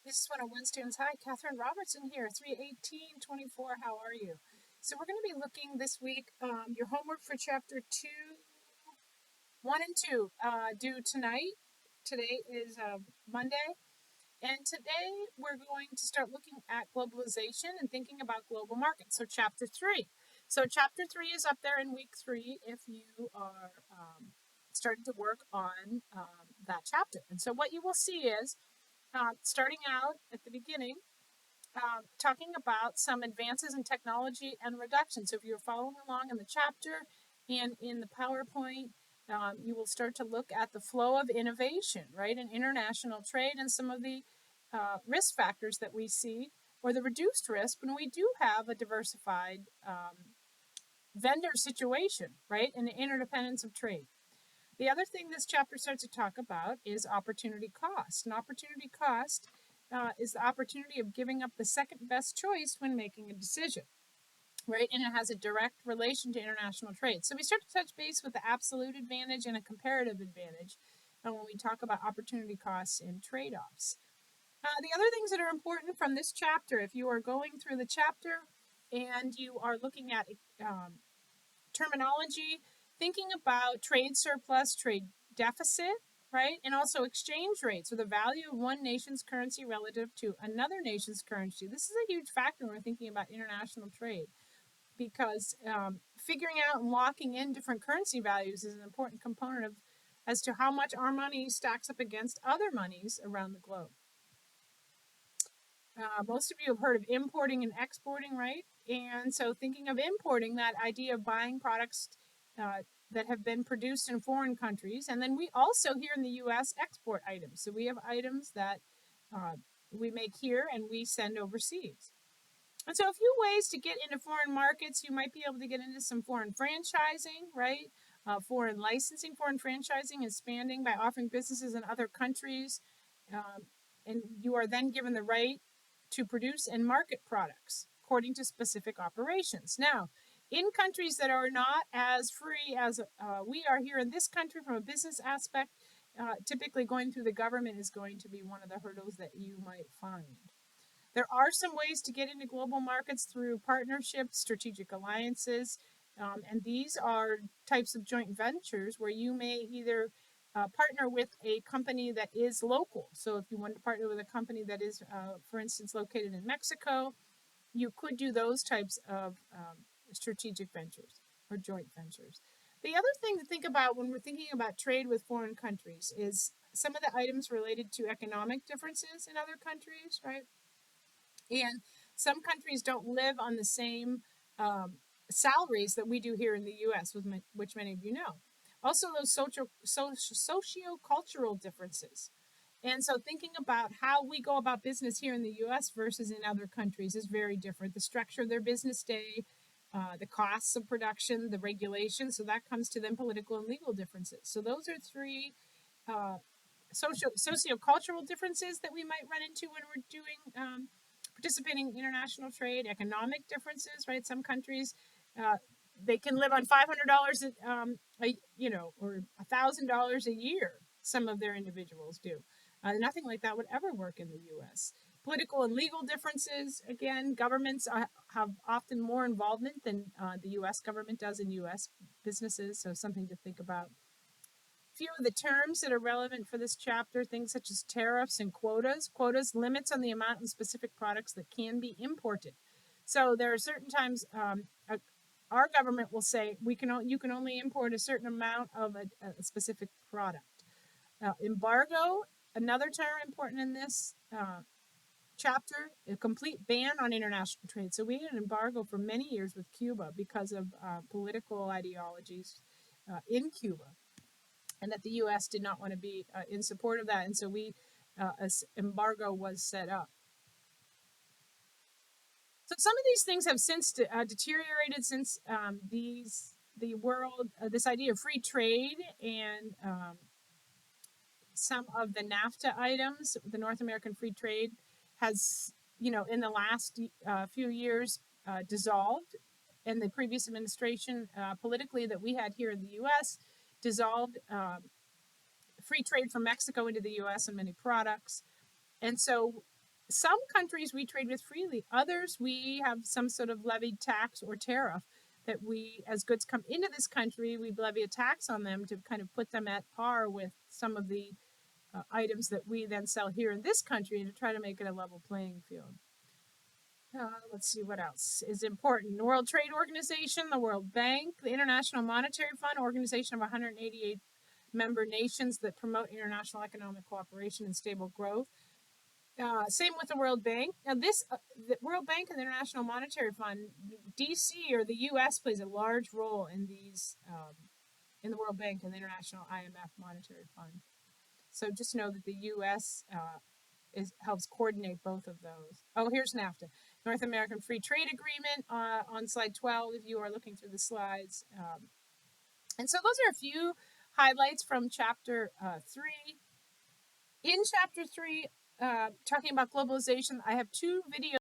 This is 101 students. Hi, Catherine Robertson here, 31824. How are you? So we're going to be looking this week, your homework for chapter 2, 1 and 2, due tonight. Today is Monday. And today we're going to start looking at globalization and thinking about global markets. So chapter 3. So chapter 3 is up there in week 3 if you are starting to work on that chapter. And so what you will see is starting out at the beginning, talking about some advances in technology and reduction. So if you're following along in the chapter and in the PowerPoint, you will start to look at the flow of innovation, right, in international trade and some of the risk factors that we see, or the reduced risk when we do have a diversified vendor situation, right, and the interdependence of trade. The other thing this chapter starts to talk about is opportunity cost. And opportunity cost is the opportunity of giving up the second best choice when making a decision, right? And it has a direct relation to international trade. So we start to touch base with the absolute advantage and a comparative advantage when we talk about opportunity costs and trade-offs. The other things that are important from this chapter, if you are going through the chapter and you are looking at terminology, thinking about trade surplus, trade deficit, right? And also exchange rates, or the value of one nation's currency relative to another nation's currency. This is a huge factor when we're thinking about international trade, because figuring out and locking in different currency values is an important component of as to how much our money stacks up against other monies around the globe. Most of you have heard of importing and exporting, right? And so thinking of importing, that idea of buying products that have been produced in foreign countries. And then we also here in the US export items. So we have items that we make here and we send overseas. And so a few ways to get into foreign markets. You might be able to get into some foreign franchising, right? Foreign licensing, foreign franchising, expanding by offering businesses in other countries. And you are then given the right to produce and market products according to specific operations. Now, in countries that are not as free as we are here in this country from a business aspect, typically going through the government is going to be one of the hurdles that you might find. There are some ways to get into global markets through partnerships, strategic alliances, and these are types of joint ventures where you may either partner with a company that is local. So if you want to partner with a company that is, for instance, located in Mexico, you could do those types of strategic ventures or joint ventures. The other thing to think about when we're thinking about trade with foreign countries is some of the items related to economic differences in other countries, right? And some countries don't live on the same salaries that we do here in the US, which many of you know. Also, those socio-cultural differences. And so thinking about how we go about business here in the US versus in other countries is very different. The structure of their business day, the costs of production, the regulations, so that comes to then political and legal differences. So those are three socio-cultural differences that we might run into when we're doing participating in international trade. Economic differences, right? Some countries they can live on $500 or $1,000 a year. Some of their individuals do. Nothing like that would ever work in the U.S. Political and legal differences. Again, governments have often more involvement than the U.S. government does in U.S. businesses, so something to think about. Few of the terms that are relevant for this chapter, things such as tariffs and quotas. Quotas, limits on the amount of specific products that can be imported. So there are certain times our government will say you can only import a certain amount of a specific product. Embargo, another term important in this chapter, a complete ban on international trade. So we had an embargo for many years with Cuba because of political ideologies in Cuba, and that the U.S. did not want to be in support of that, and so an embargo was set up. So some of these things have since deteriorated since this idea of free trade and some of the NAFTA items, the North American Free Trade, has, in the last few years dissolved. And the previous administration, politically, that we had here in the U.S., dissolved free trade from Mexico into the U.S. and many products. And so some countries we trade with freely. Others, we have some sort of levied tax or tariff that we, as goods come into this country, we levy a tax on them to kind of put them at par with some of the items that we then sell here in this country to try to make it a level playing field. Let's see what else is important. The World Trade Organization, the World Bank, the International Monetary Fund, organization of 188 member nations that promote international economic cooperation and stable growth. Same with the World Bank. Now, the World Bank and the International Monetary Fund, DC or the U.S. plays a large role in these, in the World Bank and the International IMF Monetary Fund. So just know that the U.S. Helps coordinate both of those. Oh, here's NAFTA, North American Free Trade Agreement, on slide 12, if you are looking through the slides. And so those are a few highlights from chapter 3. In chapter 3, talking about globalization, I have 2 videos